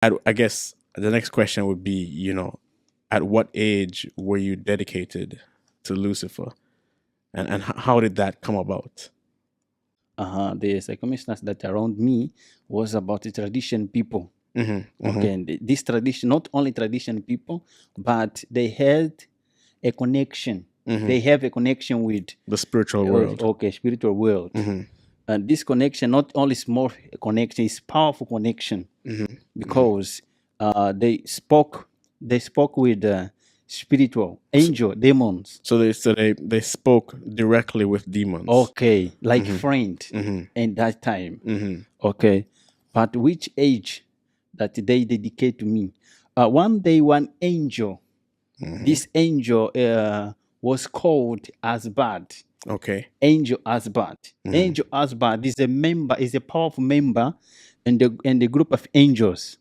I guess the next question would be, at what age were you dedicated to Lucifer, and how did that come about? The circumstance that around me was about the tradition people. Okay, and this tradition, not only tradition people, but they had a connection. They have a connection with The spiritual world. okay, spiritual world. And this connection, not only small connection, it's powerful connection because they spoke with spiritual angel demons. So they spoke directly with demons. Okay, like friend in that time. Okay, but which age that they dedicate to me? One day, one angel. This angel was called Asbad. Okay. Angel Asbad. Angel Asbad is a member, is a powerful member in the group of angels.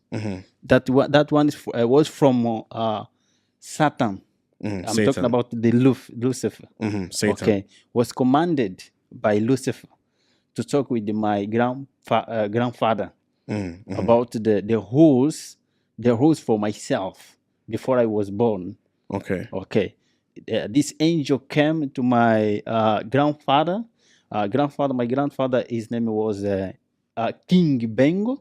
That one was from Satan. I'm Satan. talking about the Lucifer. Satan. Okay, was commanded by Lucifer to talk with my grandfather about the rules for myself before I was born. Okay. Okay, this angel came to my grandfather. My grandfather, his name was King Bengo.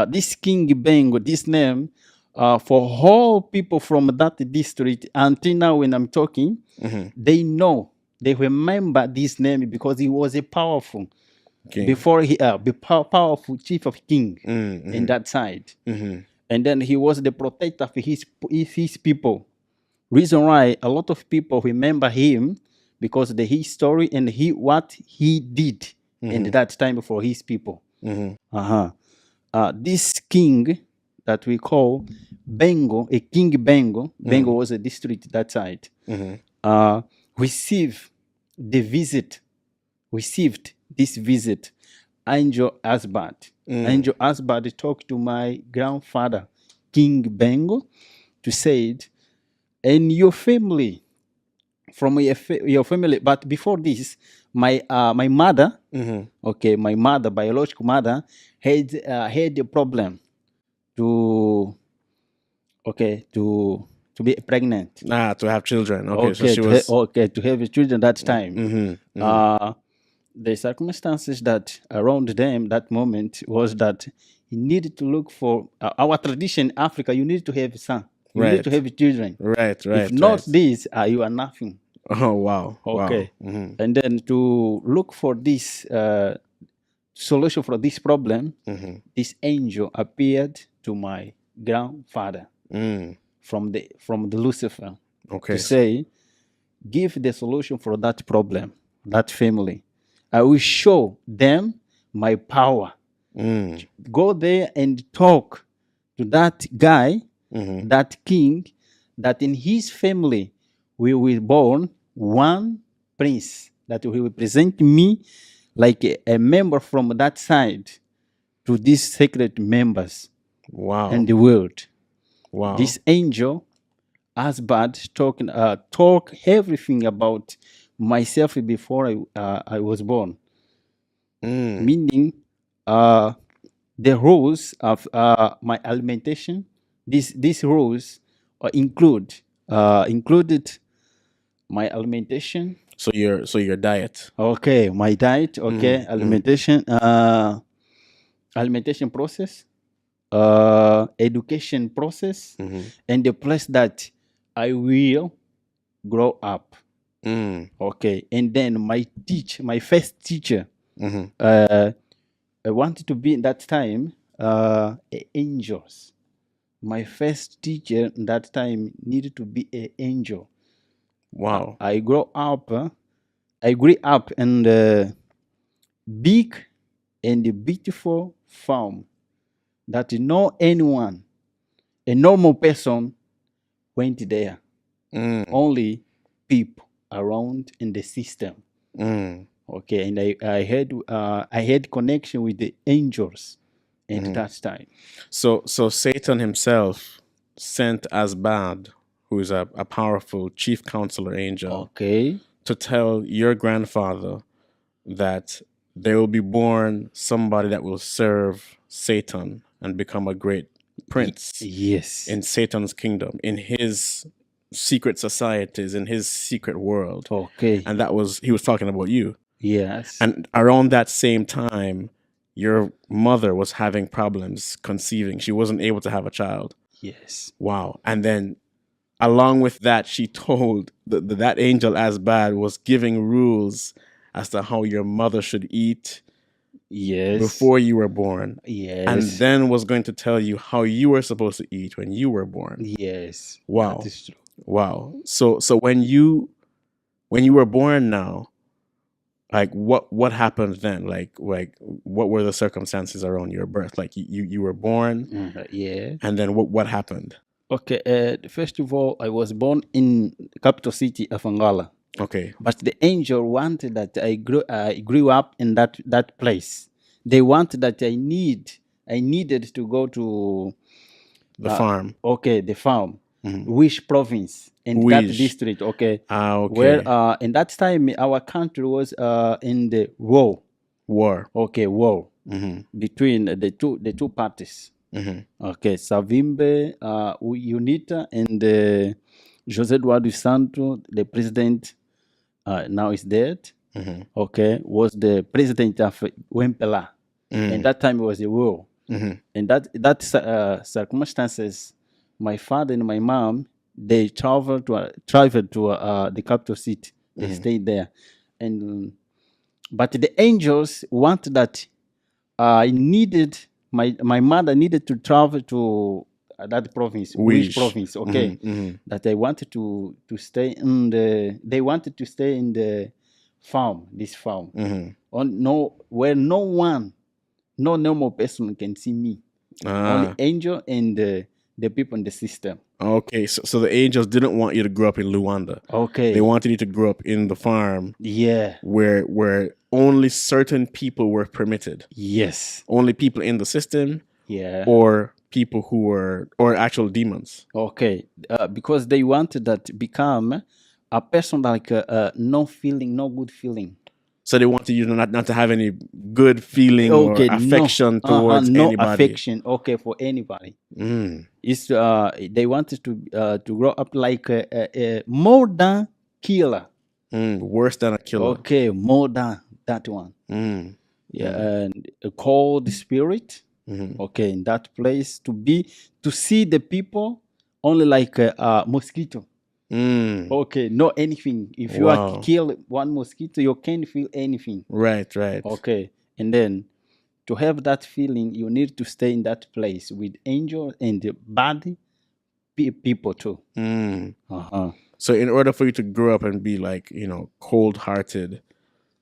This King Bengo, this name, for all people from that district until now when I'm talking, they know, they remember this name because he was a powerful King. before he powerful chief of king in that side. And then he was the protector of his people. Reason why a lot of people remember him because the his story and what he did in that time for his people. This king that we call Bengo, a King Bengo. Bengo was a district that side. Received this visit. Angel Asbad. Angel Asbad talked to my grandfather, King Bengo, to say it, and your family, from your family. But before this, my mother, okay, my mother, biological mother, had a problem to be pregnant. To have children. Okay, Okay, so she was to have children that time. The circumstances that around them that moment was that he needed to look for our tradition in Africa. You need to have a son. You need to have children. right. If not this, you are nothing. Oh wow. Okay. Wow. And then to look for this solution for this problem, this angel appeared to my grandfather from the Lucifer to say, give the solution for that problem, that family. I will show them my power. Go there and talk to that guy, that king, that in his family we will born one prince that will represent me like a member from that side to these sacred members. Wow. In the world. Wow. This angel Asbad talk everything about myself before I was born. Meaning the rules of my alimentation. These rules included my alimentation. So your diet. Okay, my diet. Okay, alimentation. Alimentation process. Education process, and the place that I will grow up. Okay, and then my first teacher, I wanted to be in that time angels. My first teacher that time needed to be an angel. Wow. I grew up in the big and beautiful farm that no anyone, a normal person, went there. Only people around in the system. Okay, and I had connection with the angels at that time. So Satan himself sent Asbad, who is a powerful chief counselor angel, Okay, to tell your grandfather that there will be born somebody that will serve Satan and become a great prince Yes. in Satan's kingdom, in his secret societies, in his secret world. Okay. And he was talking about you. Yes. And around that same time, your mother was having problems conceiving. She wasn't able to have a child. Yes. Wow. And then along with that, she told that angel as bad was giving rules as to how your mother should eat Yes. before you were born. Yes. And then was going to tell you how you were supposed to eat when you were born. Yes. Wow. That is true. Wow. So when you were born now, like what happened then? Like what were the circumstances around your birth? Like you were born, Yeah. and then what happened? Okay. First of all, I was born in the capital city of Angola. Okay. But the angel wanted that I grew up in that place. They wanted that I needed to go to The farm. Okay, the farm. Mm-hmm. Which province in that district? Okay. Okay. Where in that time our country was in the war. Okay, war between the two parties. Okay, Savimbe, UNITA, and José Eduardo Santos, the president. Now is dead. Okay, was the president of Wempela. And that time it was a war. And that circumstances, my father and my mom, they traveled to the capital city. They stayed there, and but the angels want that I needed my mother needed to travel to that province. Which province? Okay, that I wanted to stay in they wanted to stay in the farm, this farm, where no normal person can see me. Only angel and the people in the system. Okay, so the angels didn't want you to grow up in Luanda. Okay, they wanted you to grow up in the farm. Yeah, where only certain people were permitted. Yes, only people in the system. Yeah, or people who were actual demons. Okay, because they wanted that to become a person like no good feeling. So they wanted you not to have any good feeling or affection towards no anybody. affection. Okay, for anybody. It's they wanted to grow up like more than killer. Worse than a killer. Okay, more than that one. Yeah, and a cold spirit. Okay, in that place to see the people only like a mosquito. Okay, no anything. If you are kill one mosquito, you can't feel anything. Right. Okay, and then to have that feeling, you need to stay in that place with angels and the body people too. So in order for you to grow up and be like, cold-hearted,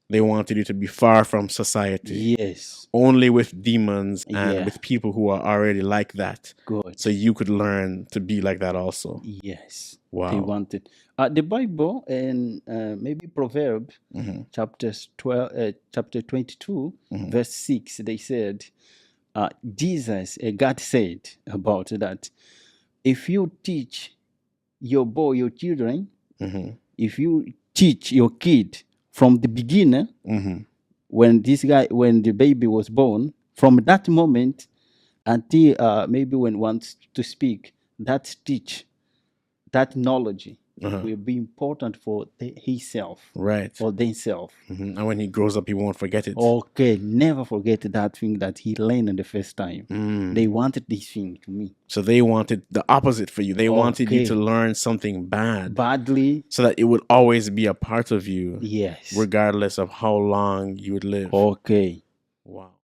they wanted you to be far from society. Yes. Only with demons and with people who are already like that. Good. So you could learn to be like that also. Yes. Wow. They wanted. The Bible and maybe Proverbs, chapter 22, verse 6, they said, Jesus, God said about that, if you teach your children, if you teach your kid from the beginning, when the baby was born, from that moment until maybe when wants to speak, that knowledge will be important for himself, right, or themselves. And when he grows up, he won't forget it. Okay, never forget that thing that he learned the first time. They wanted this thing to me. So they wanted the opposite for you. They wanted you to learn something badly, so that it would always be a part of you. Yes, regardless of how long you would live. Okay. Wow.